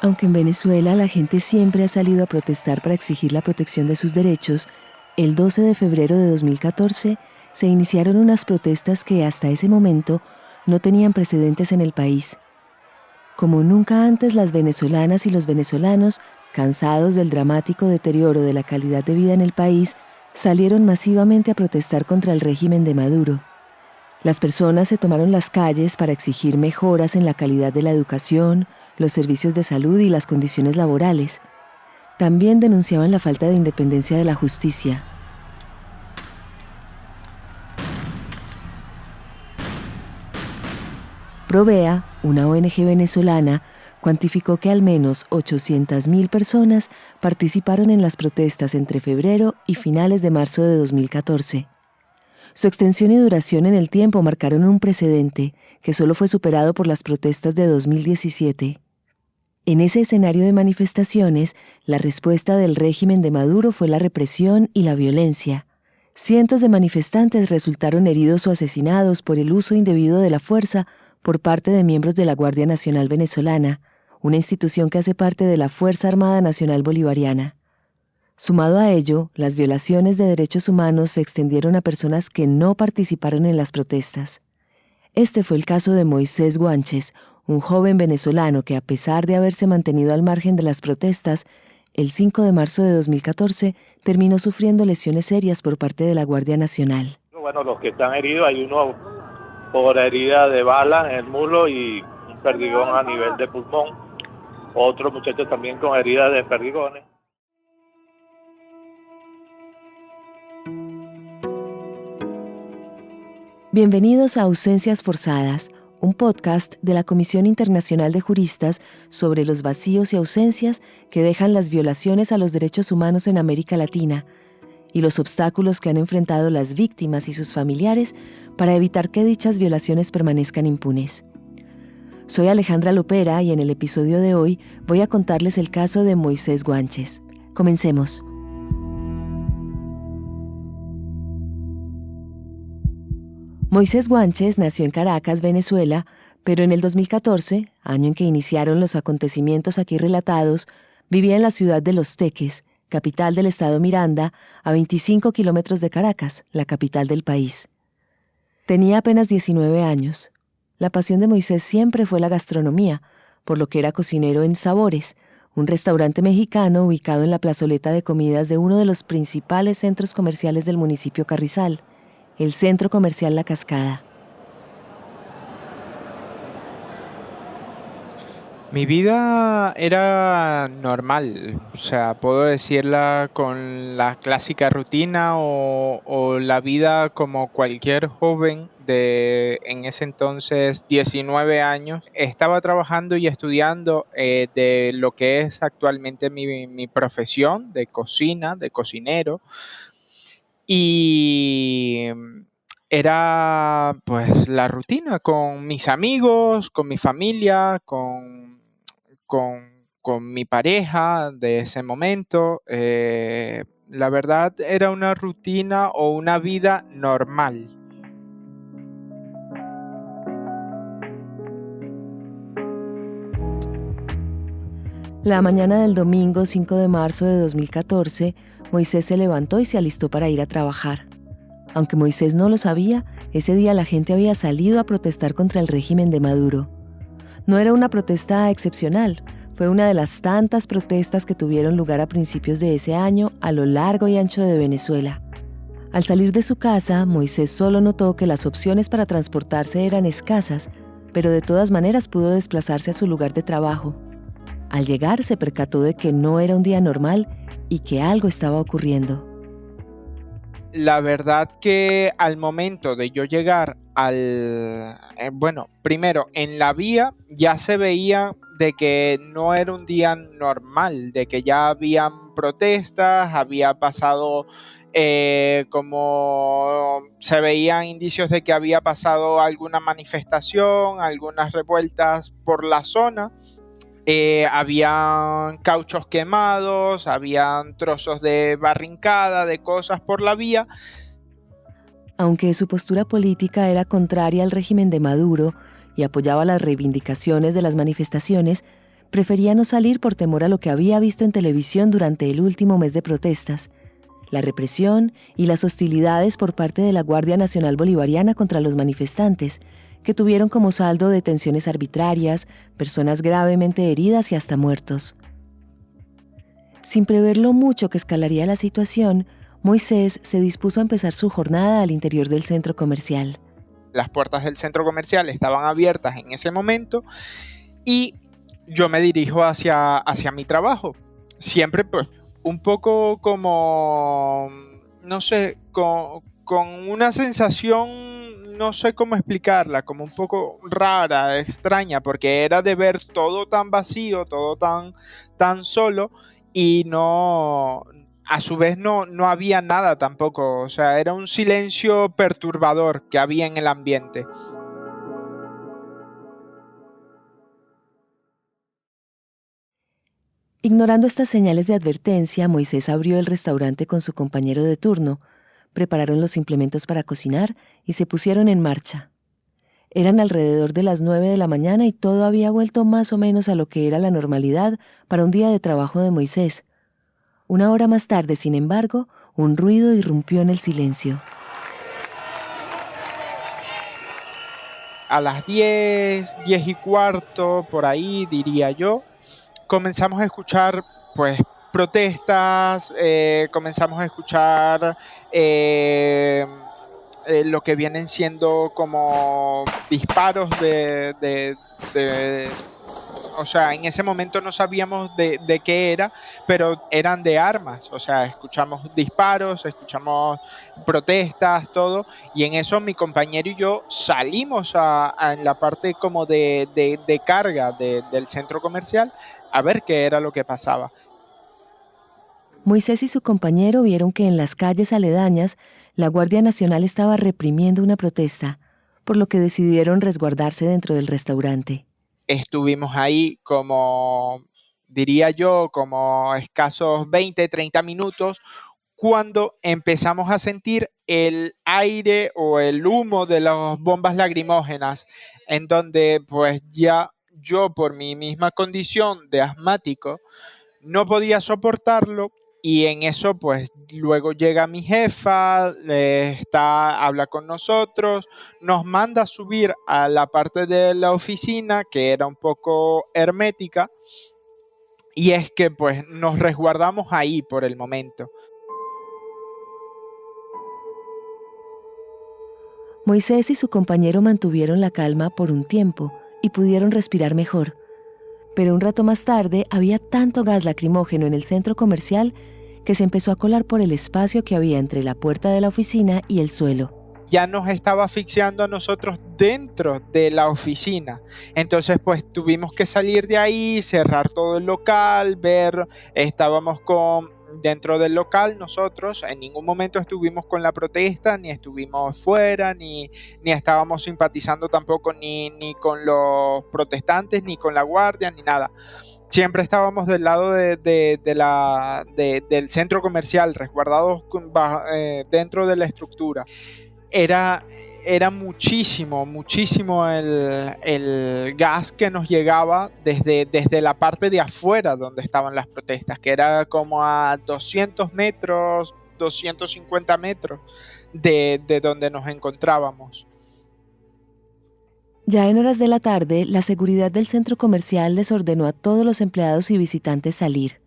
Aunque en Venezuela la gente siempre ha salido a protestar para exigir la protección de sus derechos, el 12 de febrero de 2014 se iniciaron unas protestas que hasta ese momento no tenían precedentes en el país. Como nunca antes, las venezolanas y los venezolanos, cansados del dramático deterioro de la calidad de vida en el país, salieron masivamente a protestar contra el régimen de Maduro. Las personas se tomaron las calles para exigir mejoras en la calidad de la educación, los servicios de salud y las condiciones laborales. También denunciaban la falta de independencia de la justicia. Provea, una ONG venezolana, cuantificó que al menos 800.000 personas participaron en las protestas entre febrero y finales de marzo de 2014. Su extensión y duración en el tiempo marcaron un precedente que solo fue superado por las protestas de 2017. En ese escenario de manifestaciones, la respuesta del régimen de Maduro fue la represión y la violencia. Cientos de manifestantes resultaron heridos o asesinados por el uso indebido de la fuerza por parte de miembros de la Guardia Nacional Venezolana, una institución que hace parte de la Fuerza Armada Nacional Bolivariana. Sumado a ello, las violaciones de derechos humanos se extendieron a personas que no participaron en las protestas. Este fue el caso de Moisés Guanches, un joven venezolano que, a pesar de haberse mantenido al margen de las protestas, el 5 de marzo de 2014 terminó sufriendo lesiones serias por parte de la Guardia Nacional. Bueno, los que están heridos, hay uno por herida de bala en el muslo y un perdigón a nivel de pulmón. Otro muchacho también con heridas de perdigones. Bienvenidos a Ausencias Forzadas, un podcast de la Comisión Internacional de Juristas sobre los vacíos y ausencias que dejan las violaciones a los derechos humanos en América Latina y los obstáculos que han enfrentado las víctimas y sus familiares para evitar que dichas violaciones permanezcan impunes. Soy Alejandra Lopera y en el episodio de hoy voy a contarles el caso de Moisés Guanches. Comencemos. Moisés Guanches nació en Caracas, Venezuela, pero en el 2014, año en que iniciaron los acontecimientos aquí relatados, vivía en la ciudad de Los Teques, capital del estado Miranda, a 25 kilómetros de Caracas, la capital del país. Tenía apenas 19 años. La pasión de Moisés siempre fue la gastronomía, por lo que era cocinero en Sabores, un restaurante mexicano ubicado en la plazoleta de comidas de uno de los principales centros comerciales del municipio Carrizal, el Centro Comercial La Cascada. Mi vida era normal, o sea, puedo decirla con la clásica rutina o la vida como cualquier joven de en ese entonces 19 años. Estaba trabajando y estudiando de lo que es actualmente mi profesión de cocina, de cocinero. Y era pues la rutina con mis amigos, con mi familia, con mi pareja de ese momento. La verdad era una rutina o una vida normal. La mañana del domingo 5 de marzo de 2014, Moisés se levantó y se alistó para ir a trabajar. Aunque Moisés no lo sabía, ese día la gente había salido a protestar contra el régimen de Maduro. No era una protesta excepcional, fue una de las tantas protestas que tuvieron lugar a principios de ese año a lo largo y ancho de Venezuela. Al salir de su casa, Moisés solo notó que las opciones para transportarse eran escasas, pero de todas maneras pudo desplazarse a su lugar de trabajo. Al llegar se percató de que no era un día normal y que algo estaba ocurriendo. La verdad que al momento de yo llegar primero en la vía ya se veía de que no era un día normal, de que ya habían protestas, había pasado como se veían indicios de que había pasado alguna manifestación, algunas revueltas por la zona. Habían cauchos quemados, habían trozos de barrincada, de cosas por la vía. Aunque su postura política era contraria al régimen de Maduro y apoyaba las reivindicaciones de las manifestaciones, Prefería no salir por temor a lo que había visto en televisión durante el último mes de protestas, la represión y las hostilidades por parte de la Guardia Nacional Bolivariana contra los manifestantes, que tuvieron como saldo detenciones arbitrarias, personas gravemente heridas y hasta muertos. Sin prever lo mucho que escalaría la situación, Moisés se dispuso a empezar su jornada al interior del centro comercial. Las puertas del centro comercial estaban abiertas en ese momento y yo me dirijo hacia mi trabajo. Siempre pues un poco como, no sé, con una sensación, no sé cómo explicarla, como un poco rara, extraña, porque era de ver todo tan vacío, todo tan solo y no, a su vez no había nada tampoco. O sea, era un silencio perturbador que había en el ambiente. Ignorando estas señales de advertencia, Moisés abrió el restaurante con su compañero de turno, prepararon los implementos para cocinar y se pusieron en marcha. Eran alrededor de las 9 de la mañana y todo había vuelto más o menos a lo que era la normalidad para un día de trabajo de Moisés. Una hora más tarde, sin embargo, un ruido irrumpió en el silencio. A las 10:15, por ahí diría yo, comenzamos a escuchar pues protestas, comenzamos a escuchar lo que vienen siendo como disparos o sea, en ese momento no sabíamos de qué era, pero eran de armas. O sea, escuchamos disparos, escuchamos protestas, todo, y en eso mi compañero y yo salimos en la parte como de carga del centro comercial a ver qué era lo que pasaba. Moisés y su compañero vieron que en las calles aledañas la Guardia Nacional estaba reprimiendo una protesta, por lo que decidieron resguardarse dentro del restaurante. Estuvimos ahí como, diría yo, como escasos 20, 30 minutos, cuando empezamos a sentir el aire o el humo de las bombas lagrimógenas, en donde pues ya yo por mi misma condición de asmático no podía soportarlo y en eso pues luego llega mi jefa, habla con nosotros, nos manda a subir a la parte de la oficina que era un poco hermética y es que pues nos resguardamos ahí por el momento. Moisés y su compañero mantuvieron la calma por un tiempo y pudieron respirar mejor. Pero un rato más tarde había tanto gas lacrimógeno en el centro comercial que se empezó a colar por el espacio que había entre la puerta de la oficina y el suelo. Ya nos estaba asfixiando a nosotros dentro de la oficina. Entonces, pues tuvimos que salir de ahí, cerrar todo el local, estábamos dentro del local nosotros, en ningún momento estuvimos con la protesta, ni estuvimos fuera, ni estábamos simpatizando tampoco ni con los protestantes, ni con la guardia, ni nada. Siempre estábamos del lado del centro comercial, resguardados dentro de la estructura. Era muchísimo el gas que nos llegaba desde la parte de afuera donde estaban las protestas, que era como a 200 metros, 250 metros de donde nos encontrábamos. Ya en horas de la tarde, la seguridad del centro comercial les ordenó a todos los empleados y visitantes salir.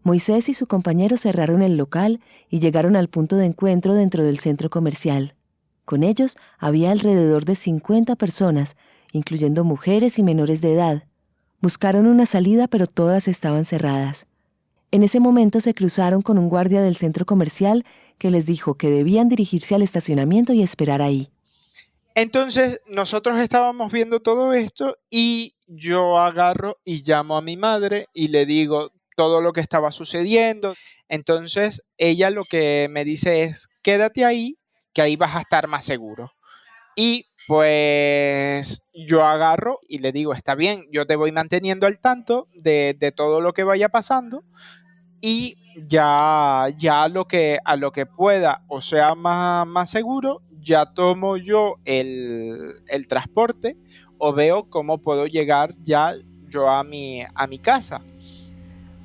Moisés y su compañero cerraron el local y llegaron al punto de encuentro dentro del centro comercial. Con ellos había alrededor de 50 personas, incluyendo mujeres y menores de edad. Buscaron una salida, pero todas estaban cerradas. En ese momento se cruzaron con un guardia del centro comercial que les dijo que debían dirigirse al estacionamiento y esperar ahí. Entonces nosotros estábamos viendo todo esto y yo agarro y llamo a mi madre y le digo todo lo que estaba sucediendo. Entonces ella lo que me dice es, quédate ahí, que ahí vas a estar más seguro. Y pues yo agarro y le digo, está bien, yo te voy manteniendo al tanto de todo lo que vaya pasando y ya a lo que pueda o sea más seguro, ya tomo yo el transporte o veo cómo puedo llegar ya yo a mi casa.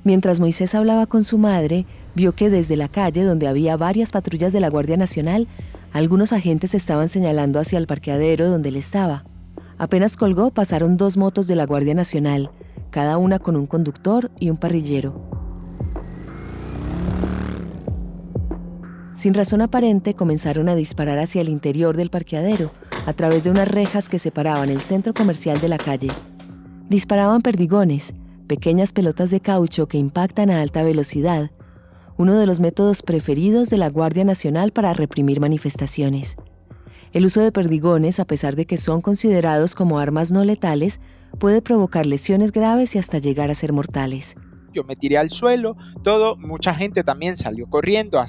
Mientras Moisés hablaba con su madre, vio que desde la calle donde había varias patrullas de la Guardia Nacional, algunos agentes estaban señalando hacia el parqueadero donde él estaba. Apenas colgó, pasaron 2 motos de la Guardia Nacional, cada una con un conductor y un parrillero. Sin razón aparente, comenzaron a disparar hacia el interior del parqueadero, a través de unas rejas que separaban el centro comercial de la calle. Disparaban perdigones, pequeñas pelotas de caucho que impactan a alta velocidad, uno de los métodos preferidos de la Guardia Nacional para reprimir manifestaciones. El uso de perdigones, a pesar de que son considerados como armas no letales, puede provocar lesiones graves y hasta llegar a ser mortales. Yo me tiré al suelo, mucha gente también salió corriendo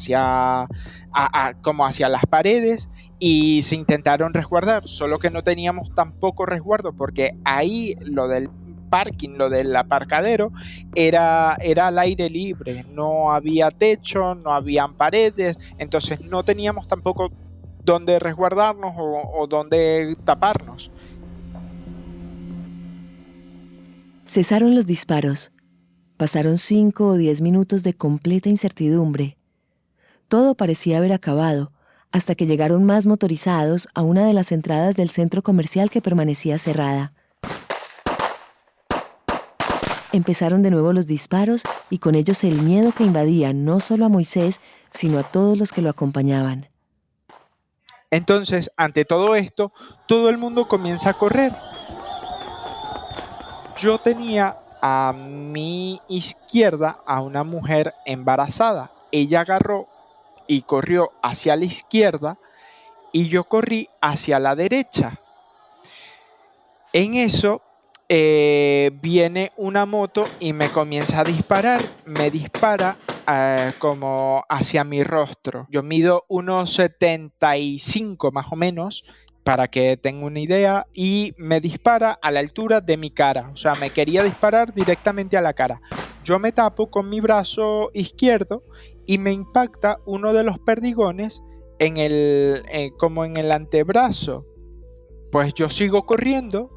como hacia las paredes y se intentaron resguardar, solo que no teníamos tampoco resguardo porque ahí lo del parking, lo del aparcadero, era al aire libre, no había techo, no habían paredes, entonces no teníamos tampoco dónde resguardarnos o dónde taparnos. Cesaron los disparos. Pasaron 5 o 10 minutos de completa incertidumbre. Todo parecía haber acabado, hasta que llegaron más motorizados a una de las entradas del centro comercial que permanecía cerrada. Empezaron de nuevo los disparos y con ellos el miedo que invadía no solo a Moisés, sino a todos los que lo acompañaban. Entonces, ante todo esto, todo el mundo comienza a correr. Yo tenía a mi izquierda a una mujer embarazada. Ella agarró y corrió hacia la izquierda y yo corrí hacia la derecha. En eso viene una moto y me comienza a disparar. Me dispara como hacia mi rostro. Yo mido 1,75 más o menos, para que tenga una idea, y me dispara a la altura de mi cara. O sea, me quería disparar directamente a la cara. Yo me tapo con mi brazo izquierdo y me impacta uno de los perdigones como en el antebrazo. Pues yo sigo corriendo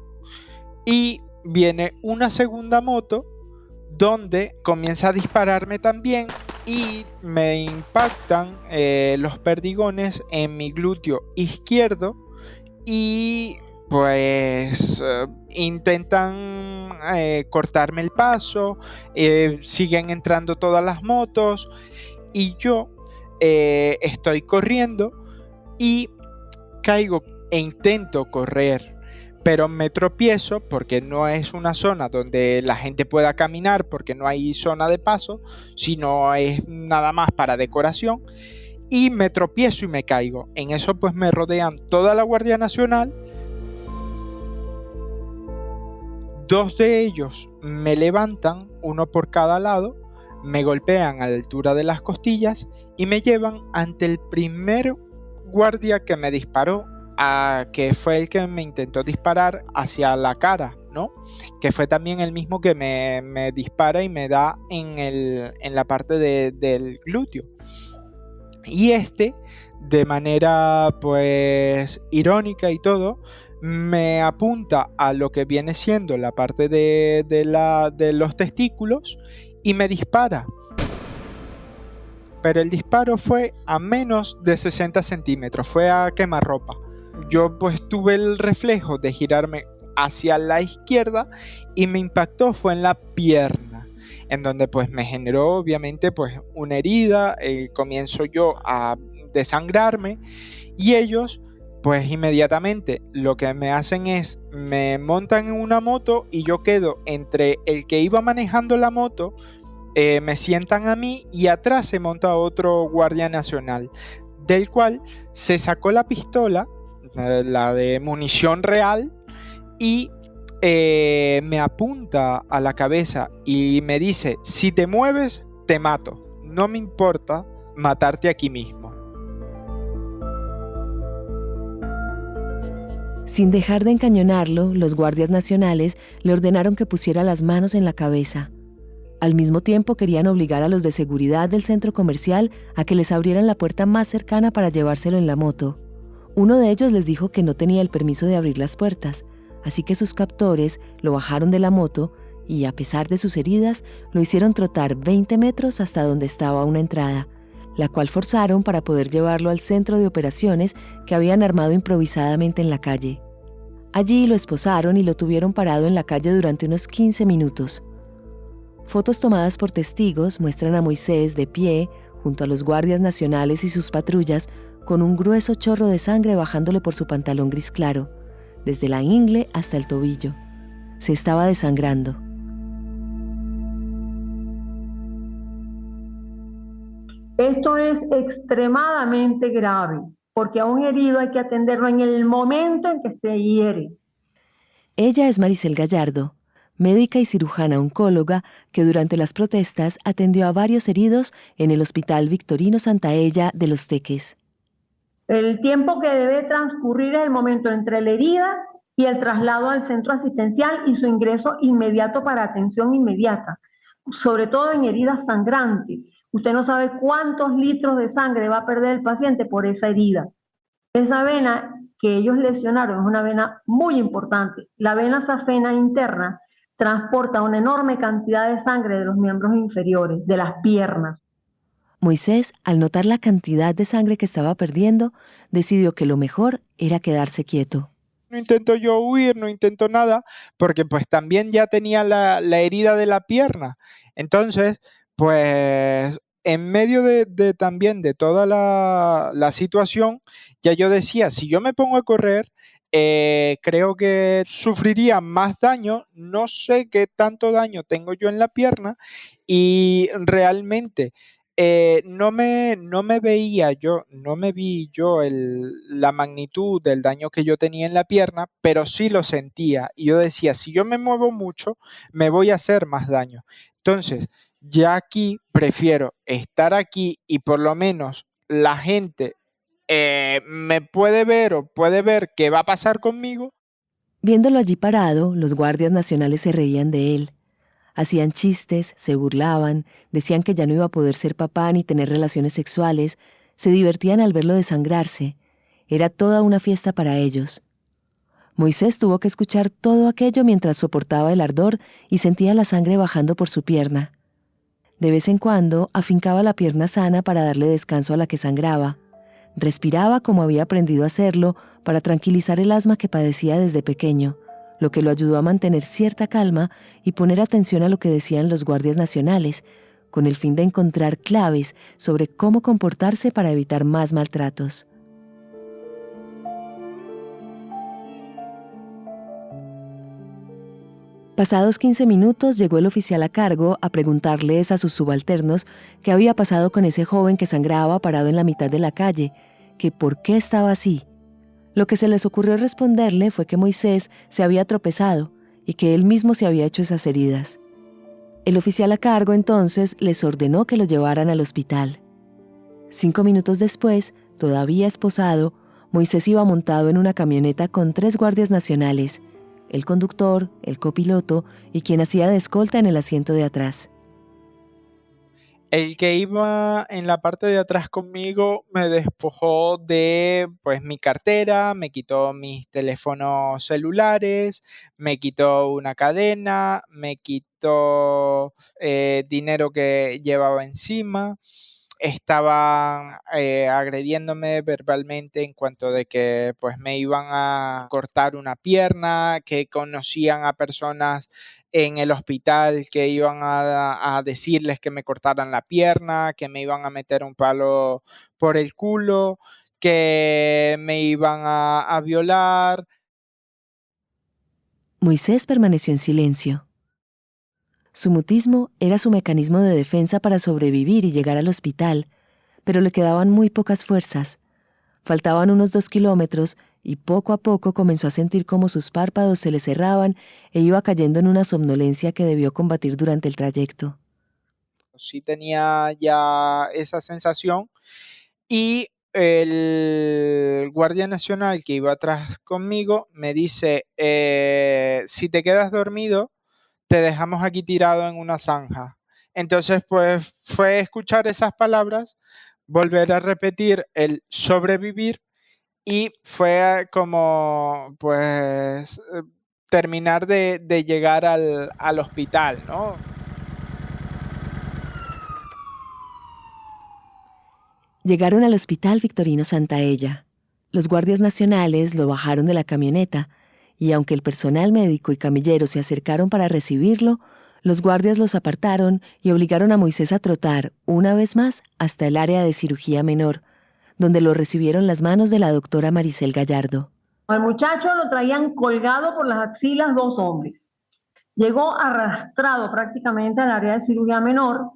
y viene una segunda moto donde comienza a dispararme también y me impactan los perdigones en mi glúteo izquierdo y pues intentan cortarme el paso, siguen entrando todas las motos y yo estoy corriendo y caigo e intento correr, pero me tropiezo porque no es una zona donde la gente pueda caminar, porque no hay zona de paso, sino es nada más para decoración, y me tropiezo y me caigo. En eso pues me rodean toda la Guardia Nacional. 2 de ellos me levantan, uno por cada lado, me golpean a la altura de las costillas y me llevan ante el primer guardia que me disparó, que fue el que me intentó disparar hacia la cara, ¿no? Que fue también el mismo que me dispara y me da en la parte del glúteo. Y de manera pues irónica y todo, me apunta a lo que viene siendo la parte de los testículos y me dispara. Pero el disparo fue a menos de 60 centímetros, fue a quemarropa. Yo pues tuve el reflejo de girarme hacia la izquierda y me impactó, fue en la pierna, en donde pues me generó obviamente pues una herida, comienzo yo a desangrarme y ellos pues inmediatamente lo que me hacen es me montan en una moto y yo quedo entre el que iba manejando la moto, me sientan a mí y atrás se monta otro guardia nacional, del cual se sacó la pistola, la de munición real, y me apunta a la cabeza y me dice: si te mueves te mato, no me importa matarte aquí mismo. Sin dejar de encañonarlo, los guardias nacionales le ordenaron que pusiera las manos en la cabeza. Al mismo tiempo querían obligar a los de seguridad del centro comercial a que les abrieran la puerta más cercana para llevárselo en la moto. Uno de ellos les dijo que no tenía el permiso de abrir las puertas, así que sus captores lo bajaron de la moto y, a pesar de sus heridas, lo hicieron trotar 20 metros hasta donde estaba una entrada, la cual forzaron para poder llevarlo al centro de operaciones que habían armado improvisadamente en la calle. Allí lo esposaron y lo tuvieron parado en la calle durante unos 15 minutos. Fotos tomadas por testigos muestran a Moisés de pie, junto a los guardias nacionales y sus patrullas, con un grueso chorro de sangre bajándole por su pantalón gris claro, desde la ingle hasta el tobillo. Se estaba desangrando. Esto es extremadamente grave, porque a un herido hay que atenderlo en el momento en que se hiere. Ella es Maricel Gallardo, médica y cirujana oncóloga que durante las protestas atendió a varios heridos en el Hospital Victorino Santaella de Los Teques. El tiempo que debe transcurrir es el momento entre la herida y el traslado al centro asistencial y su ingreso inmediato para atención inmediata, sobre todo en heridas sangrantes. Usted no sabe cuántos litros de sangre va a perder el paciente por esa herida. Esa vena que ellos lesionaron es una vena muy importante. La vena safena interna transporta una enorme cantidad de sangre de los miembros inferiores, de las piernas. Moisés, al notar la cantidad de sangre que estaba perdiendo, decidió que lo mejor era quedarse quieto. No intento yo huir, no intento nada, porque pues también ya tenía la herida de la pierna. Entonces, pues en medio también de toda la situación, ya yo decía, si yo me pongo a correr, creo que sufriría más daño, no sé qué tanto daño tengo yo en la pierna y realmente no me veía yo, no me vi yo la magnitud del daño que yo tenía en la pierna, pero sí lo sentía. Y yo decía, si yo me muevo mucho, me voy a hacer más daño. Entonces, ya aquí prefiero estar aquí y por lo menos la gente me puede ver o puede ver qué va a pasar conmigo. Viéndolo allí parado, los guardias nacionales se reían de él. Hacían chistes, se burlaban, decían que ya no iba a poder ser papá ni tener relaciones sexuales, se divertían al verlo desangrarse. Era toda una fiesta para ellos. Moisés tuvo que escuchar todo aquello mientras soportaba el ardor y sentía la sangre bajando por su pierna. De vez en cuando afincaba la pierna sana para darle descanso a la que sangraba. Respiraba como había aprendido a hacerlo para tranquilizar el asma que padecía desde pequeño, lo que lo ayudó a mantener cierta calma y poner atención a lo que decían los guardias nacionales, con el fin de encontrar claves sobre cómo comportarse para evitar más maltratos. Pasados 15 minutos llegó el oficial a cargo a preguntarles a sus subalternos qué había pasado con ese joven que sangraba parado en la mitad de la calle, que por qué estaba así. Lo que se les ocurrió responderle fue que Moisés se había tropezado y que él mismo se había hecho esas heridas. El oficial a cargo entonces les ordenó que lo llevaran al hospital. 5 minutos después, todavía esposado, Moisés iba montado en una camioneta con 3 guardias nacionales, el conductor, el copiloto y quien hacía de escolta en el asiento de atrás. El que iba en la parte de atrás conmigo me despojó de pues mi cartera, me quitó mis teléfonos celulares, me quitó una cadena, me quitó dinero que llevaba encima. Estaban agrediéndome verbalmente en cuanto de que pues me iban a cortar una pierna, que conocían a personas en el hospital que iban a decirles que me cortaran la pierna, que me iban a meter un palo por el culo, que me iban a violar. Moisés permaneció en silencio. Su mutismo era su mecanismo de defensa para sobrevivir y llegar al hospital, pero le quedaban muy pocas fuerzas. Faltaban unos 2 kilómetros y poco a poco comenzó a sentir cómo sus párpados se le cerraban e iba cayendo en una somnolencia que debió combatir durante el trayecto. Sí tenía ya esa sensación y el guardia nacional que iba atrás conmigo me dice, si te quedas dormido, te dejamos aquí tirado en una zanja. Entonces, pues fue escuchar esas palabras, volver a repetir el sobrevivir y fue como, pues, terminar de llegar al hospital, ¿no? Llegaron al Hospital Victorino Santaella. Los guardias nacionales lo bajaron de la camioneta y aunque el personal médico y camilleros se acercaron para recibirlo, los guardias los apartaron y obligaron a Moisés a trotar, una vez más, hasta el área de cirugía menor, donde lo recibieron las manos de la doctora Maricel Gallardo. Al muchacho lo traían colgado por las axilas 2 hombres. Llegó arrastrado prácticamente al área de cirugía menor,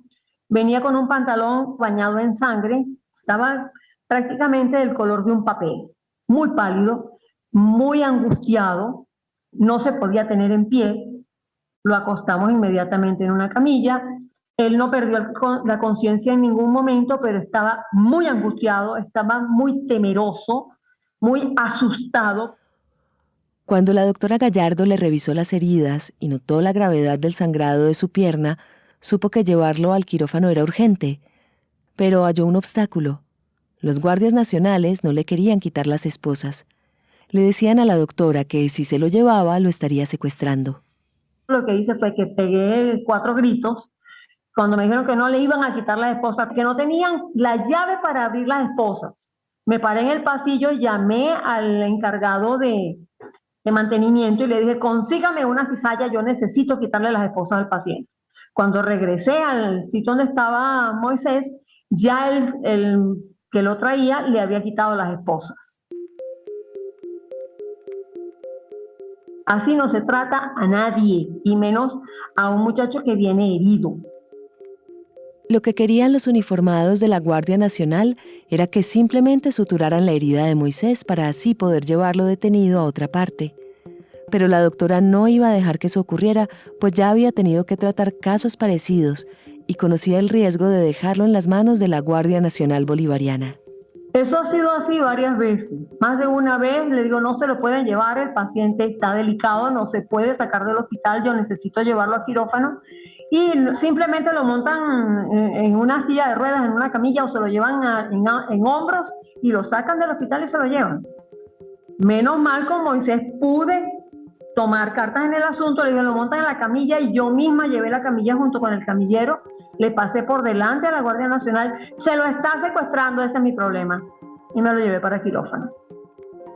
venía con un pantalón bañado en sangre, estaba prácticamente del color de un papel, muy pálido, muy angustiado, no se podía tener en pie, lo acostamos inmediatamente en una camilla, él no perdió la conciencia en ningún momento, pero estaba muy angustiado, estaba muy temeroso, muy asustado. Cuando la doctora Gallardo le revisó las heridas y notó la gravedad del sangrado de su pierna, supo que llevarlo al quirófano era urgente, pero halló un obstáculo. Los guardias nacionales no le querían quitar las esposas. Le decían a la doctora que si se lo llevaba, lo estaría secuestrando. Lo que hice fue que pegué 4 gritos cuando me dijeron que no le iban a quitar las esposas, que no tenían la llave para abrir las esposas. Me paré en el pasillo, llamé al encargado de mantenimiento y le dije, consígame una cizalla, yo necesito quitarle las esposas al paciente. Cuando regresé al sitio donde estaba Moisés, ya el que lo traía le había quitado las esposas. Así no se trata a nadie, y menos a un muchacho que viene herido. Lo que querían los uniformados de la Guardia Nacional era que simplemente suturaran la herida de Moisés para así poder llevarlo detenido a otra parte. Pero la doctora no iba a dejar que eso ocurriera, pues ya había tenido que tratar casos parecidos y conocía el riesgo de dejarlo en las manos de la Guardia Nacional Bolivariana. Eso ha sido así varias veces. Más de una vez le digo, no se lo pueden llevar, el paciente está delicado, no se puede sacar del hospital, yo necesito llevarlo a quirófano. Y simplemente lo montan en una silla de ruedas, en una camilla, o se lo llevan en hombros y lo sacan del hospital y se lo llevan. Menos mal con Moisés pude tomar cartas en el asunto, le dije, lo montan en la camilla y yo misma llevé la camilla junto con el camillero, le pasé por delante a la Guardia Nacional, se lo está secuestrando, ese es mi problema, y me lo llevé para quirófano.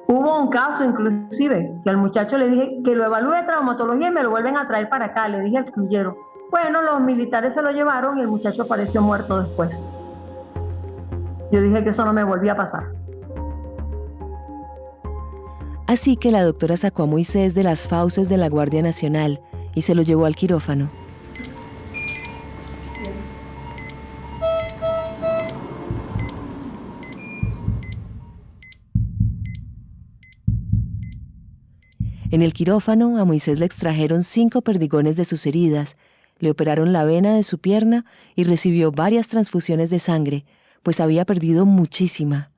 Hubo un caso inclusive que al muchacho le dije que lo evalúe de traumatología y me lo vuelven a traer para acá, le dije al camillero. Bueno, los militares se lo llevaron y el muchacho apareció muerto después. Yo dije que eso no me volvía a pasar. Así que la doctora sacó a Moisés de las fauces de la Guardia Nacional y se lo llevó al quirófano. En el quirófano, a Moisés le extrajeron 5 perdigones de sus heridas, le operaron la vena de su pierna y recibió varias transfusiones de sangre, pues había perdido muchísima.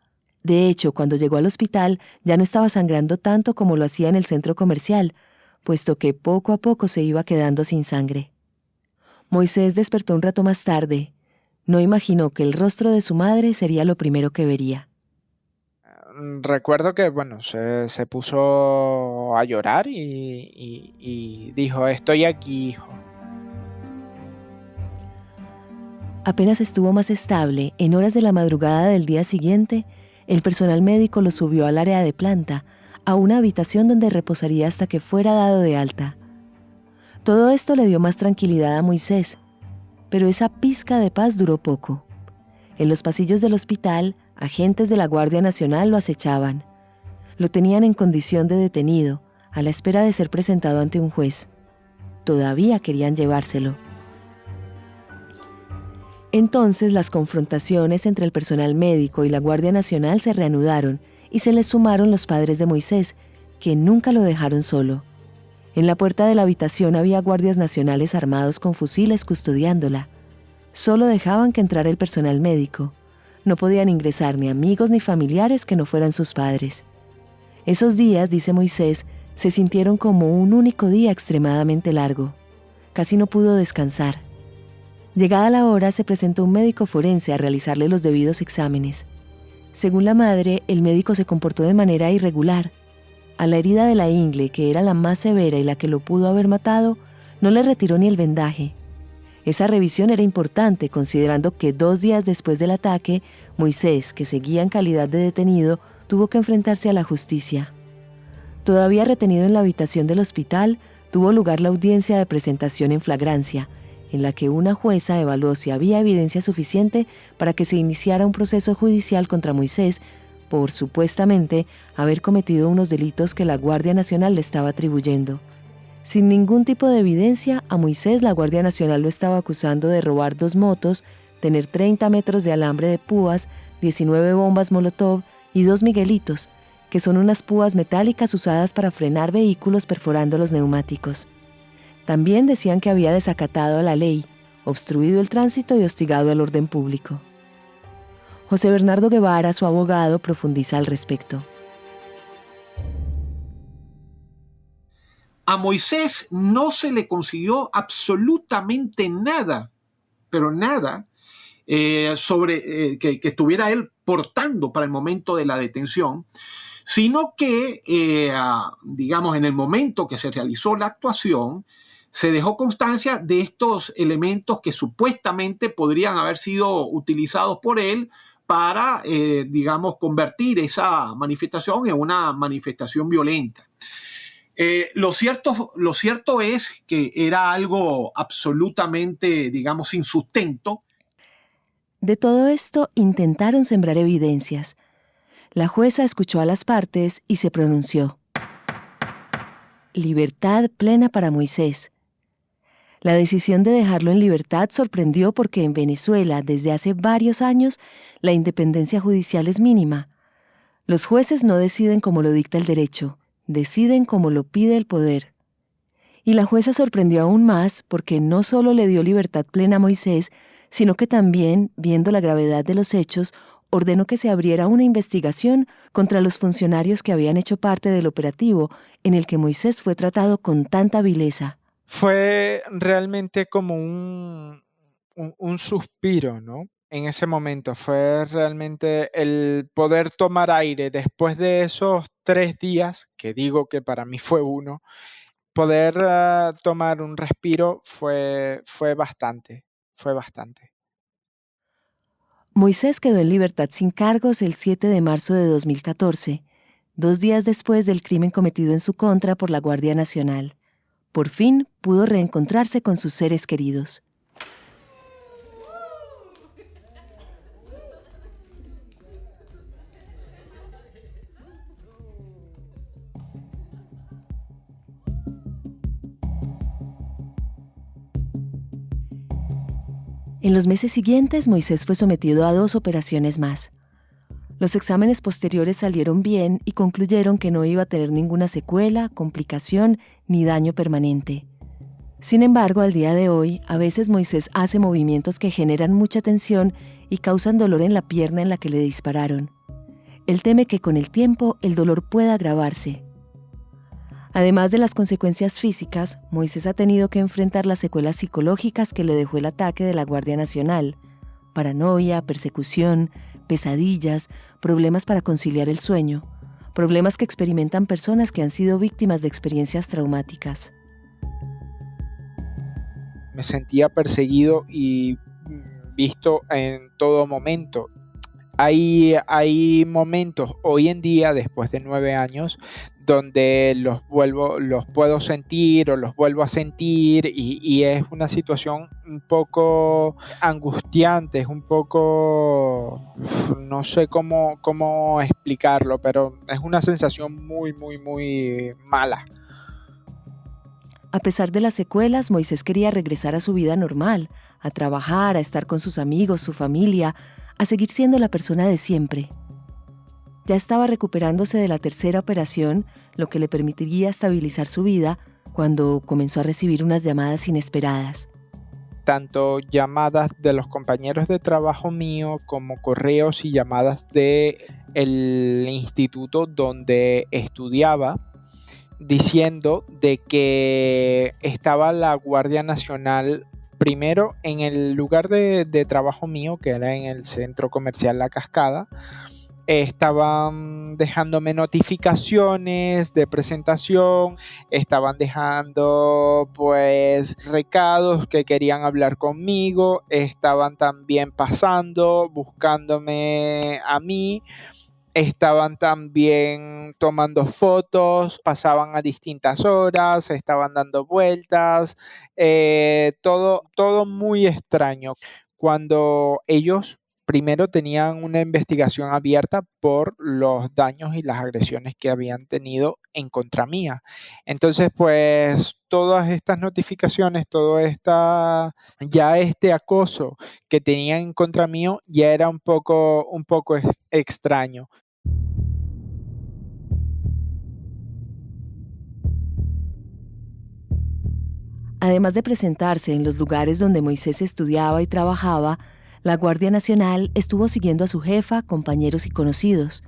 De hecho, cuando llegó al hospital ya no estaba sangrando tanto como lo hacía en el centro comercial, puesto que poco a poco se iba quedando sin sangre. Moisés despertó un rato más tarde. No imaginó que el rostro de su madre sería lo primero que vería. Recuerdo que, bueno, se puso a llorar y dijo, estoy aquí, hijo. Apenas estuvo más estable, en horas de la madrugada del día siguiente, el personal médico lo subió al área de planta, a una habitación donde reposaría hasta que fuera dado de alta. Todo esto le dio más tranquilidad a Moisés, pero esa pizca de paz duró poco. En los pasillos del hospital, agentes de la Guardia Nacional lo acechaban. Lo tenían en condición de detenido, a la espera de ser presentado ante un juez. Todavía querían llevárselo. Entonces las confrontaciones entre el personal médico y la Guardia Nacional se reanudaron y se les sumaron los padres de Moisés, que nunca lo dejaron solo. En la puerta de la habitación había guardias nacionales armados con fusiles custodiándola. Solo dejaban que entrara el personal médico. No podían ingresar ni amigos ni familiares que no fueran sus padres. Esos días, dice Moisés, se sintieron como un único día extremadamente largo. Casi no pudo descansar. Llegada la hora, se presentó un médico forense a realizarle los debidos exámenes. Según la madre, el médico se comportó de manera irregular. A la herida de la ingle, que era la más severa y la que lo pudo haber matado, no le retiró ni el vendaje. Esa revisión era importante, considerando que 2 días después del ataque, Moisés, que seguía en calidad de detenido, tuvo que enfrentarse a la justicia. Todavía retenido en la habitación del hospital, tuvo lugar la audiencia de presentación en flagrancia, en la que una jueza evaluó si había evidencia suficiente para que se iniciara un proceso judicial contra Moisés por, supuestamente, haber cometido unos delitos que la Guardia Nacional le estaba atribuyendo. Sin ningún tipo de evidencia, a Moisés la Guardia Nacional lo estaba acusando de robar 2 motos, tener 30 metros de alambre de púas, 19 bombas Molotov y 2 miguelitos, que son unas púas metálicas usadas para frenar vehículos perforando los neumáticos. También decían que había desacatado la ley, obstruido el tránsito y hostigado al orden público. José Bernardo Guevara, su abogado, profundiza al respecto. A Moisés no se le consiguió absolutamente nada, pero nada, sobre que estuviera él portando para el momento de la detención, sino que, digamos, en el momento que se realizó la actuación, se dejó constancia de estos elementos que supuestamente podrían haber sido utilizados por él para, digamos, convertir esa manifestación en una manifestación violenta. Lo cierto es que era algo absolutamente, digamos, sin sustento. De todo esto intentaron sembrar evidencias. La jueza escuchó a las partes y se pronunció. Libertad plena para Moisés. La decisión de dejarlo en libertad sorprendió porque en Venezuela, desde hace varios años, la independencia judicial es mínima. Los jueces no deciden como lo dicta el derecho, deciden como lo pide el poder. Y la jueza sorprendió aún más porque no solo le dio libertad plena a Moisés, sino que también, viendo la gravedad de los hechos, ordenó que se abriera una investigación contra los funcionarios que habían hecho parte del operativo en el que Moisés fue tratado con tanta vileza. Fue realmente como un suspiro, ¿no? En ese momento fue realmente el poder tomar aire después de esos 3 días, que digo que para mí fue uno, poder tomar un respiro fue bastante, fue bastante. Moisés quedó en libertad sin cargos el 7 de marzo de 2014, 2 días después del crimen cometido en su contra por la Guardia Nacional. Por fin pudo reencontrarse con sus seres queridos. En los meses siguientes, Moisés fue sometido a 2 operaciones más. Los exámenes posteriores salieron bien y concluyeron que no iba a tener ninguna secuela, complicación ni daño permanente. Sin embargo, al día de hoy, a veces Moisés hace movimientos que generan mucha tensión y causan dolor en la pierna en la que le dispararon. Él teme que con el tiempo el dolor pueda agravarse. Además de las consecuencias físicas, Moisés ha tenido que enfrentar las secuelas psicológicas que le dejó el ataque de la Guardia Nacional: paranoia, persecución, pesadillas, problemas para conciliar el sueño, problemas que experimentan personas que han sido víctimas de experiencias traumáticas. Me sentía perseguido y visto en todo momento. Hay momentos hoy en día, después de 9 años, donde los puedo sentir o los vuelvo a sentir y es una situación un poco angustiante, es un poco, no sé cómo explicarlo, pero es una sensación muy, muy, muy mala. A pesar de las secuelas, Moisés quería regresar a su vida normal, a trabajar, a estar con sus amigos, su familia, a seguir siendo la persona de siempre. Ya estaba recuperándose de la 3ª operación, lo que le permitiría estabilizar su vida, cuando comenzó a recibir unas llamadas inesperadas. Tanto llamadas de los compañeros de trabajo mío como correos y llamadas del instituto donde estudiaba, diciendo de que estaba la Guardia Nacional primero en el lugar de trabajo mío, que era en el centro comercial La Cascada, estaban dejándome notificaciones de presentación, estaban dejando pues recados que querían hablar conmigo, estaban también pasando, buscándome a mí, estaban también tomando fotos, pasaban a distintas horas, estaban dando vueltas, todo muy extraño. Cuando ellos primero tenían una investigación abierta por los daños y las agresiones que habían tenido en contra mía. Entonces, pues todas estas notificaciones, ya este acoso que tenían en contra mío ya era un poco extraño. Además de presentarse en los lugares donde Moisés estudiaba y trabajaba, la Guardia Nacional estuvo siguiendo a su jefa, compañeros y conocidos.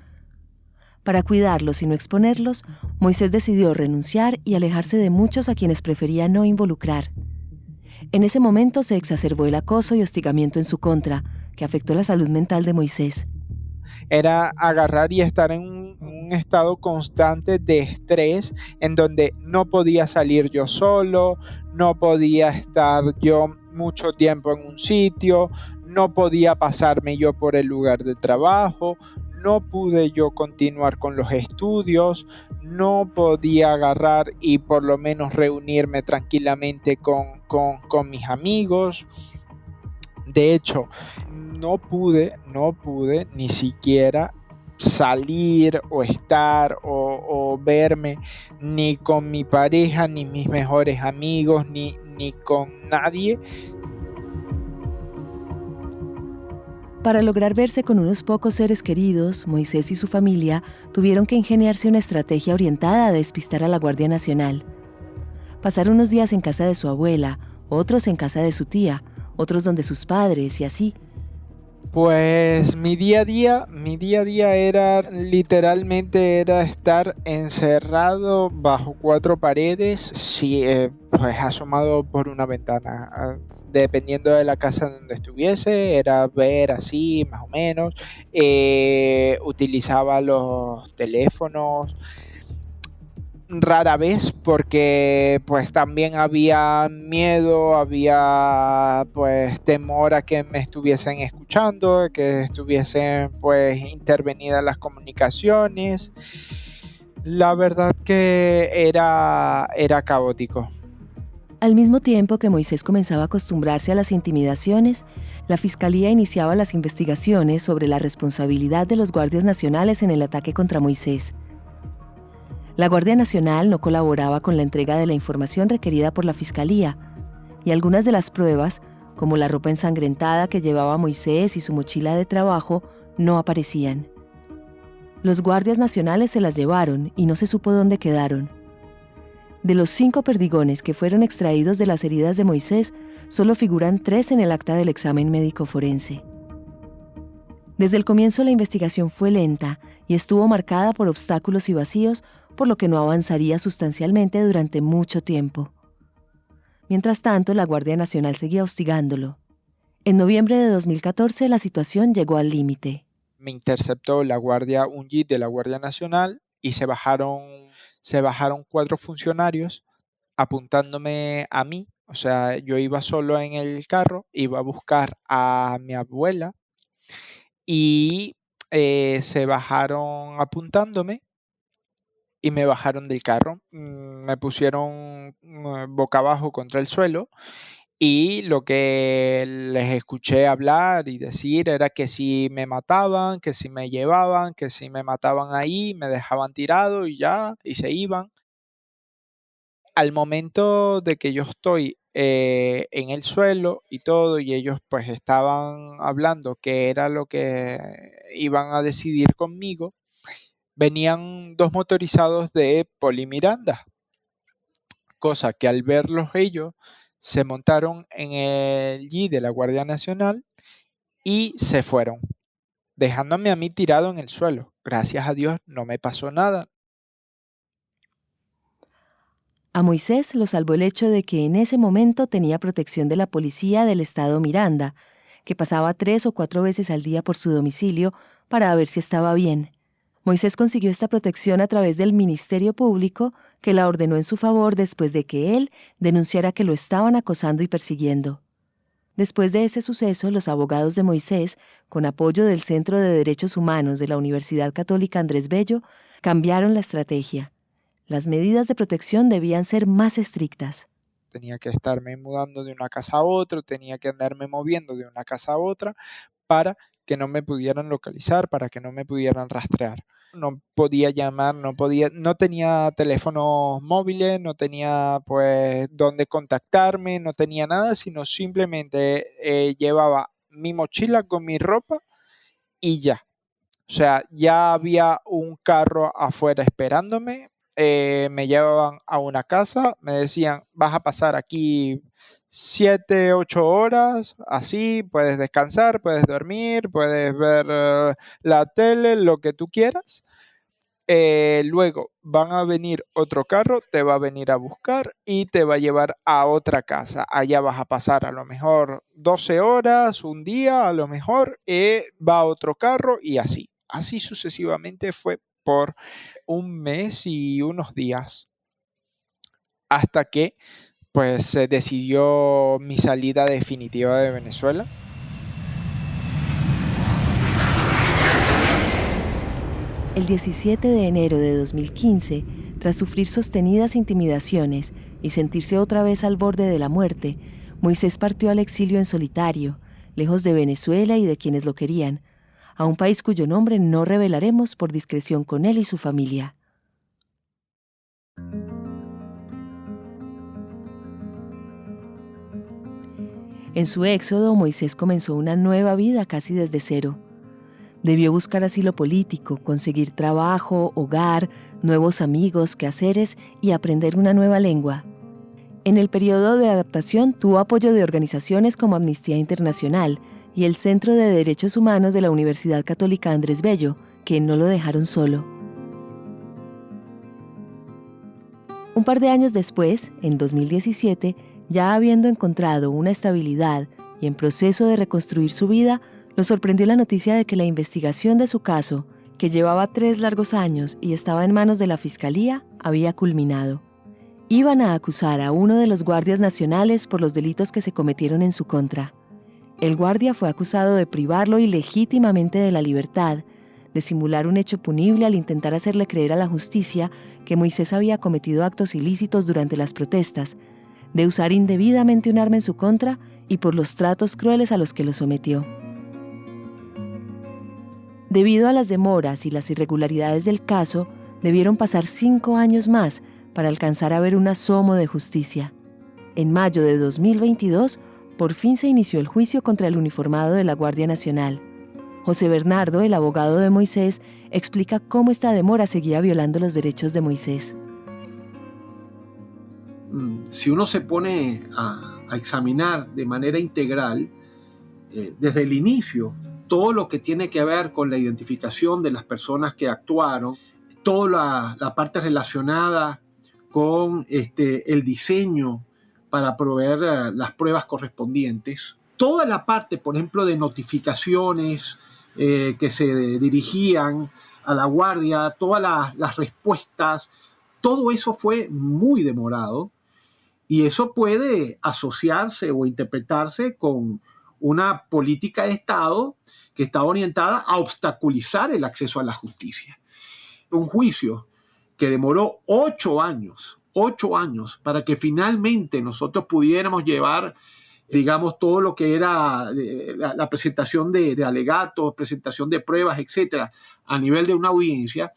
Para cuidarlos y no exponerlos, Moisés decidió renunciar y alejarse de muchos a quienes prefería no involucrar. En ese momento se exacerbó el acoso y hostigamiento en su contra, que afectó la salud mental de Moisés. Era agarrar y estar en un estado constante de estrés en donde no podía salir yo solo, no podía estar yo mucho tiempo en un sitio, no podía pasarme yo por el lugar de trabajo, no pude yo continuar con los estudios, no podía agarrar y por lo menos reunirme tranquilamente con mis amigos. De hecho, no pude ni siquiera salir o estar o verme ni con mi pareja, ni mis mejores amigos, ni con nadie. Para lograr verse con unos pocos seres queridos, Moisés y su familia tuvieron que ingeniarse una estrategia orientada a despistar a la Guardia Nacional. Pasar unos días en casa de su abuela, otros en casa de su tía, otros donde sus padres y así. Pues mi día a día era literalmente estar encerrado bajo cuatro paredes, sí, pues asomado por una ventana. Dependiendo de la casa donde estuviese, era ver así más o menos. Utilizaba los teléfonos rara vez porque pues también había miedo, había pues temor a que me estuviesen escuchando, que estuviesen pues intervenidas las comunicaciones. La verdad que era caótico. Al mismo tiempo que Moisés comenzaba a acostumbrarse a las intimidaciones, la Fiscalía iniciaba las investigaciones sobre la responsabilidad de los guardias nacionales en el ataque contra Moisés. La Guardia Nacional no colaboraba con la entrega de la información requerida por la Fiscalía, y algunas de las pruebas, como la ropa ensangrentada que llevaba Moisés y su mochila de trabajo, no aparecían. Los guardias nacionales se las llevaron y no se supo dónde quedaron. De los 5 perdigones que fueron extraídos de las heridas de Moisés, solo figuran 3 en el acta del examen médico forense. Desde el comienzo la investigación fue lenta y estuvo marcada por obstáculos y vacíos, por lo que no avanzaría sustancialmente durante mucho tiempo. Mientras tanto, la Guardia Nacional seguía hostigándolo. En noviembre de 2014, la situación llegó al límite. Me interceptó un jeep de la Guardia Nacional y se bajaron 4 funcionarios apuntándome a mí. O sea, yo iba solo en el carro, iba a buscar a mi abuela y se bajaron apuntándome y me bajaron del carro. Me pusieron boca abajo contra el suelo y lo que les escuché hablar y decir era que si me mataban, que si me llevaban, que si me mataban ahí, me dejaban tirado y ya, y se iban. Al momento de que yo estoy en el suelo y todo, y ellos pues estaban hablando qué era lo que iban a decidir conmigo, venían 2 motorizados de Poli Miranda, cosa que al verlos ellos se montaron en el Jeep de la Guardia Nacional y se fueron, dejándome a mí tirado en el suelo. Gracias a Dios no me pasó nada. A Moisés lo salvó el hecho de que en ese momento tenía protección de la policía del estado Miranda, que pasaba 3 o 4 veces al día por su domicilio para ver si estaba bien. Moisés consiguió esta protección a través del Ministerio Público, que la ordenó en su favor después de que él denunciara que lo estaban acosando y persiguiendo. Después de ese suceso, los abogados de Moisés, con apoyo del Centro de Derechos Humanos de la Universidad Católica Andrés Bello, cambiaron la estrategia. Las medidas de protección debían ser más estrictas. Tenía que estarme mudando de una casa a otra, tenía que andarme moviendo de una casa a otra para que no me pudieran localizar, para que no me pudieran rastrear. No podía llamar, no tenía teléfonos móviles, no tenía pues dónde contactarme, no tenía nada, sino simplemente llevaba mi mochila con mi ropa y ya. O sea, ya había un carro afuera esperándome, me llevaban a una casa, me decían, vas a pasar aquí 7, 8 horas, así, puedes descansar, puedes dormir, puedes ver la tele, lo que tú quieras. Luego van a venir otro carro, te va a venir a buscar y te va a llevar a otra casa. Allá vas a pasar a lo mejor 12 horas, un día, a lo mejor, va otro carro y así. Así sucesivamente fue por un mes y unos días, hasta que pues se decidió mi salida definitiva de Venezuela. El 17 de enero de 2015, tras sufrir sostenidas intimidaciones y sentirse otra vez al borde de la muerte, Moisés partió al exilio en solitario, lejos de Venezuela y de quienes lo querían, a un país cuyo nombre no revelaremos por discreción con él y su familia. En su éxodo, Moisés comenzó una nueva vida casi desde cero. Debió buscar asilo político, conseguir trabajo, hogar, nuevos amigos, quehaceres y aprender una nueva lengua. En el periodo de adaptación tuvo apoyo de organizaciones como Amnistía Internacional y el Centro de Derechos Humanos de la Universidad Católica Andrés Bello, que no lo dejaron solo. Un par de años después, en 2017, ya habiendo encontrado una estabilidad y en proceso de reconstruir su vida, lo sorprendió la noticia de que la investigación de su caso, que llevaba 3 largos años y estaba en manos de la Fiscalía, había culminado. Iban a acusar a uno de los guardias nacionales por los delitos que se cometieron en su contra. El guardia fue acusado de privarlo ilegítimamente de la libertad, de simular un hecho punible al intentar hacerle creer a la justicia que Moisés había cometido actos ilícitos durante las protestas, de usar indebidamente un arma en su contra y por los tratos crueles a los que lo sometió. Debido a las demoras y las irregularidades del caso, debieron pasar 5 años más para alcanzar a ver un asomo de justicia. En mayo de 2022, por fin se inició el juicio contra el uniformado de la Guardia Nacional. José Bernardo, el abogado de Moisés, explica cómo esta demora seguía violando los derechos de Moisés. Si uno se pone a examinar de manera integral, desde el inicio, todo lo que tiene que ver con la identificación de las personas que actuaron, toda la parte relacionada con el diseño para proveer las pruebas correspondientes, toda la parte, por ejemplo, de notificaciones que se dirigían a la guardia, todas las respuestas, todo eso fue muy demorado y eso puede asociarse o interpretarse con una política de Estado que está orientada a obstaculizar el acceso a la justicia. Un juicio que demoró 8 años para que finalmente nosotros pudiéramos llevar, digamos, todo lo que era la presentación de alegatos, presentación de pruebas, etcétera, a nivel de una audiencia.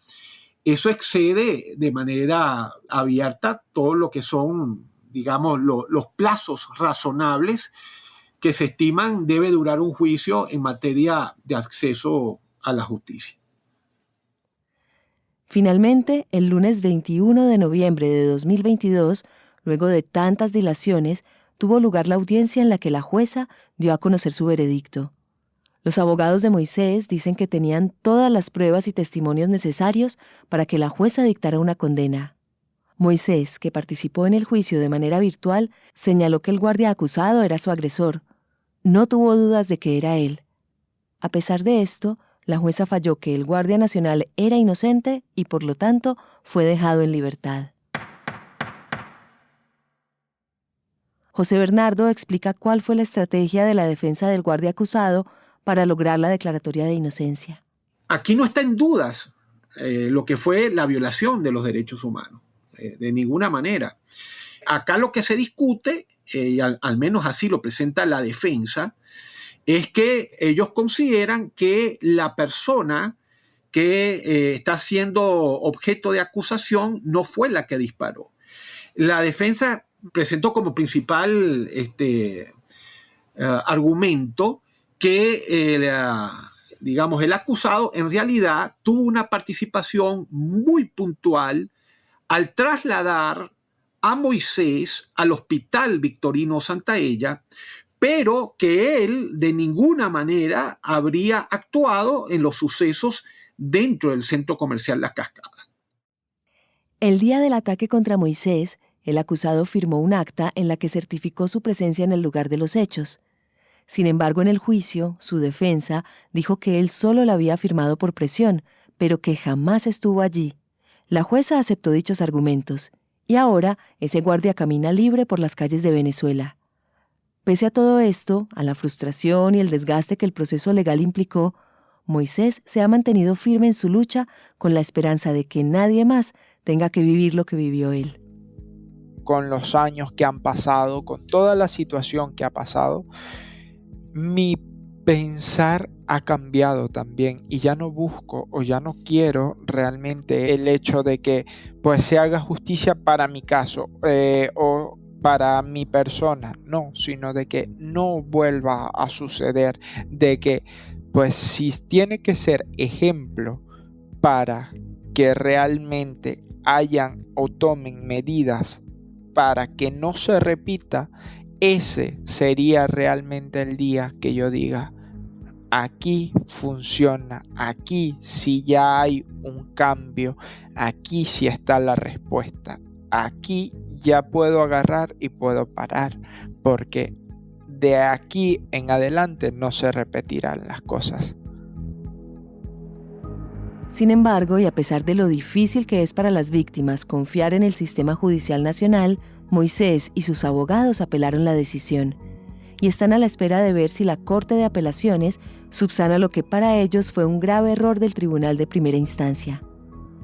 Eso excede de manera abierta todo lo que son, digamos, los plazos razonables que se estiman debe durar un juicio en materia de acceso a la justicia. Finalmente, el lunes 21 de noviembre de 2022, luego de tantas dilaciones, tuvo lugar la audiencia en la que la jueza dio a conocer su veredicto. Los abogados de Moisés dicen que tenían todas las pruebas y testimonios necesarios para que la jueza dictara una condena. Moisés, que participó en el juicio de manera virtual, señaló que el guardia acusado era su agresor. No tuvo dudas de que era él. A pesar de esto, la jueza falló que el guardia nacional era inocente y por lo tanto fue dejado en libertad. José Bernardo explica cuál fue la estrategia de la defensa del guardia acusado para lograr la declaratoria de inocencia. Aquí no está en dudas lo que fue la violación de los derechos humanos, de ninguna manera. Acá lo que se discute, y al menos así lo presenta la defensa, es que ellos consideran que la persona que está siendo objeto de acusación no fue la que disparó. La defensa presentó como principal argumento que el acusado en realidad tuvo una participación muy puntual al trasladar a Moisés al Hospital Victorino Santaella, pero que él de ninguna manera habría actuado en los sucesos dentro del centro comercial La Cascada. El día del ataque contra Moisés, el acusado firmó un acta en la que certificó su presencia en el lugar de los hechos. Sin embargo, en el juicio, su defensa dijo que él solo la había firmado por presión, pero que jamás estuvo allí. La jueza aceptó dichos argumentos, y ahora ese guardia camina libre por las calles de Venezuela. Pese a todo esto, a la frustración y el desgaste que el proceso legal implicó, Moisés se ha mantenido firme en su lucha con la esperanza de que nadie más tenga que vivir lo que vivió él. Con los años que han pasado, con toda la situación que ha pasado, mi pensar ha cambiado también y ya no busco o ya no quiero realmente el hecho de que pues se haga justicia para mi caso o para mi persona, no, sino de que no vuelva a suceder, de que pues si tiene que ser ejemplo para que realmente hayan o tomen medidas para que no se repita, ese sería realmente el día que yo diga, aquí funciona, aquí sí ya hay un cambio, aquí sí está la respuesta, aquí ya puedo agarrar y puedo parar, porque de aquí en adelante no se repetirán las cosas. Sin embargo, y a pesar de lo difícil que es para las víctimas confiar en el sistema judicial nacional, Moisés y sus abogados apelaron la decisión y están a la espera de ver si la Corte de Apelaciones subsana lo que para ellos fue un grave error del Tribunal de Primera Instancia.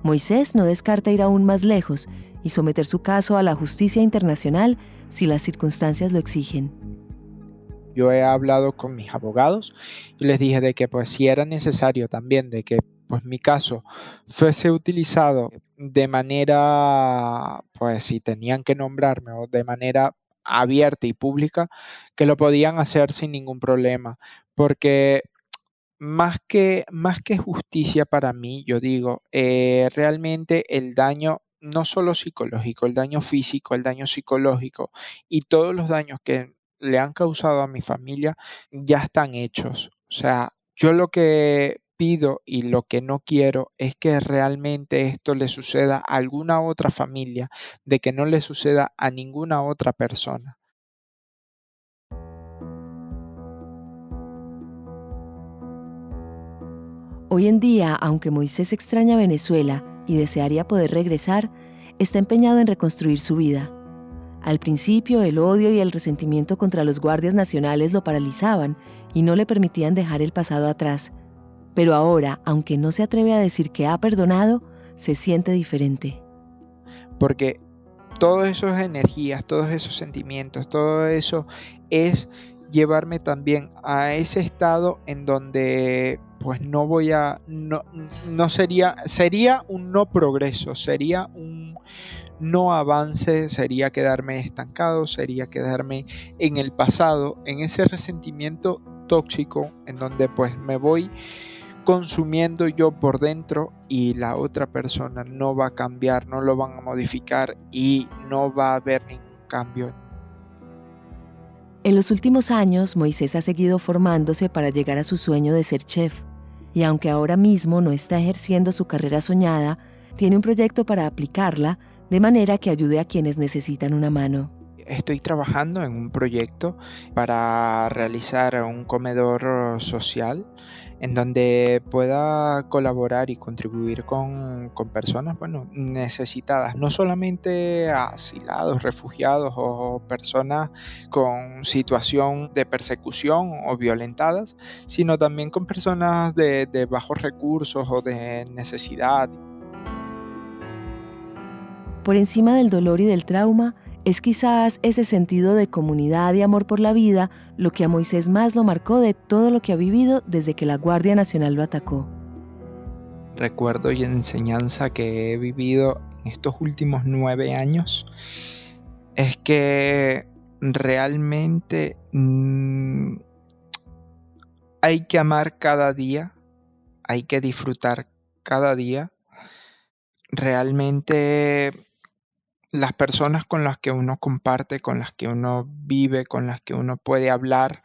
Moisés no descarta ir aún más lejos y someter su caso a la justicia internacional si las circunstancias lo exigen. Yo he hablado con mis abogados y les dije de que pues si era necesario también de que pues mi caso fuese utilizado de manera, pues si tenían que nombrarme o de manera abierta y pública, que lo podían hacer sin ningún problema, porque más que justicia para mí, yo digo, realmente el daño no solo psicológico, el daño físico, el daño psicológico y todos los daños que le han causado a mi familia ya están hechos. O sea, yo lo que pido y lo que no quiero es que realmente esto le suceda a alguna otra familia, de que no le suceda a ninguna otra persona. Hoy en día, aunque Moisés extraña Venezuela y desearía poder regresar, está empeñado en reconstruir su vida. Al principio, el odio y el resentimiento contra los guardias nacionales lo paralizaban y no le permitían dejar el pasado atrás. Pero ahora, aunque no se atreve a decir que ha perdonado, se siente diferente. Porque todas esas energías, todos esos sentimientos, todo eso es llevarme también a ese estado en donde pues sería un no progreso, sería un no avance, sería quedarme estancado, sería quedarme en el pasado, en ese resentimiento tóxico en donde pues me voy consumiendo yo por dentro y la otra persona no va a cambiar, no lo van a modificar y no va a haber ningún cambio. En los últimos años, Moisés ha seguido formándose para llegar a su sueño de ser chef, y aunque ahora mismo no está ejerciendo su carrera soñada, tiene un proyecto para aplicarla de manera que ayude a quienes necesitan una mano. estoy trabajando en un proyecto para realizar un comedor social en donde pueda colaborar y contribuir con personas, necesitadas, no solamente asilados, refugiados o personas con situación de persecución o violentadas, sino también con personas de bajos recursos o de necesidad. Por encima del dolor y del trauma, es quizás ese sentido de comunidad y amor por la vida lo que a Moisés más lo marcó de todo lo que ha vivido desde que la Guardia Nacional lo atacó. Recuerdo y enseñanza que he vivido en estos últimos 9 años es que realmente hay que amar cada día, hay que disfrutar cada día. Realmente las personas con las que uno comparte, con las que uno vive, con las que uno puede hablar,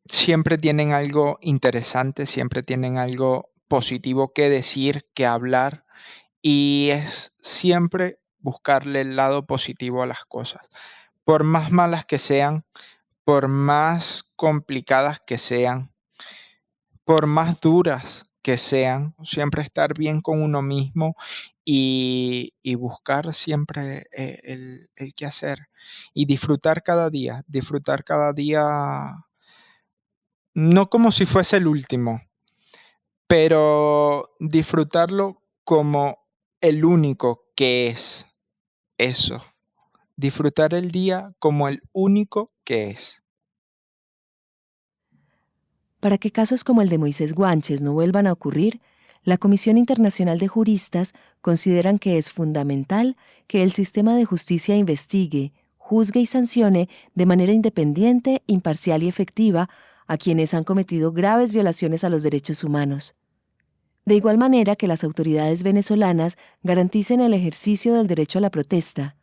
siempre tienen algo interesante, siempre tienen algo positivo que decir, que hablar, y es siempre buscarle el lado positivo a las cosas. Por más malas que sean, por más complicadas que sean, por más duras que sean, siempre estar bien con uno mismo y buscar siempre el qué hacer y disfrutar cada día, no como si fuese el último, pero disfrutarlo como el único que es eso, disfrutar el día como el único que es. Para que casos como el de Moisés Guanches no vuelvan a ocurrir, la Comisión Internacional de Juristas consideran que es fundamental que el sistema de justicia investigue, juzgue y sancione de manera independiente, imparcial y efectiva a quienes han cometido graves violaciones a los derechos humanos. De igual manera que las autoridades venezolanas garanticen el ejercicio del derecho a la protesta.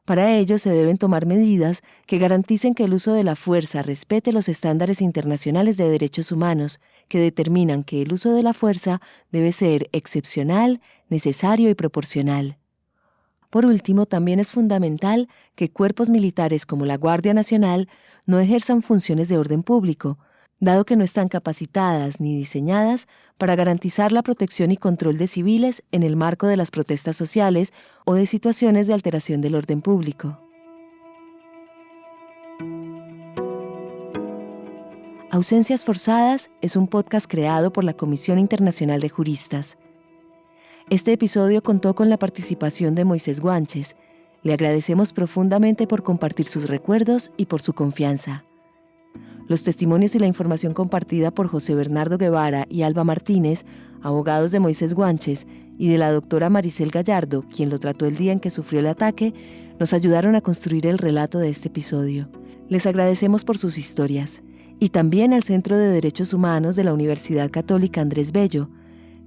Para ello se deben tomar medidas que garanticen que el uso de la fuerza respete los estándares internacionales de derechos humanos, que determinan que el uso de la fuerza debe ser excepcional, necesario y proporcional. Por último, también es fundamental que cuerpos militares como la Guardia Nacional no ejerzan funciones de orden público, dado que no están capacitadas ni diseñadas para garantizar la protección y control de civiles en el marco de las protestas sociales o de situaciones de alteración del orden público. Ausencias Forzadas es un podcast creado por la Comisión Internacional de Juristas. Este episodio contó con la participación de Moisés Guanches. Le agradecemos profundamente por compartir sus recuerdos y por su confianza. Los testimonios y la información compartida por José Bernardo Guevara y Alba Martínez, abogados de Moisés Guanches, y de la doctora Maricel Gallardo, quien lo trató el día en que sufrió el ataque, nos ayudaron a construir el relato de este episodio. Les agradecemos por sus historias. Y también al Centro de Derechos Humanos de la Universidad Católica Andrés Bello.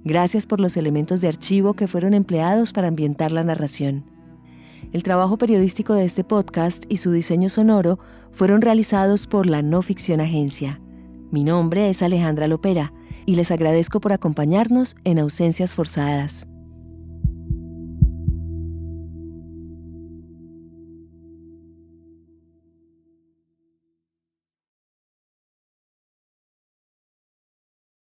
Gracias por los elementos de archivo que fueron empleados para ambientar la narración. El trabajo periodístico de este podcast y su diseño sonoro fueron realizados por la No Ficción Agencia. Mi nombre es Alejandra Lopera y les agradezco por acompañarnos en Ausencias Forzadas.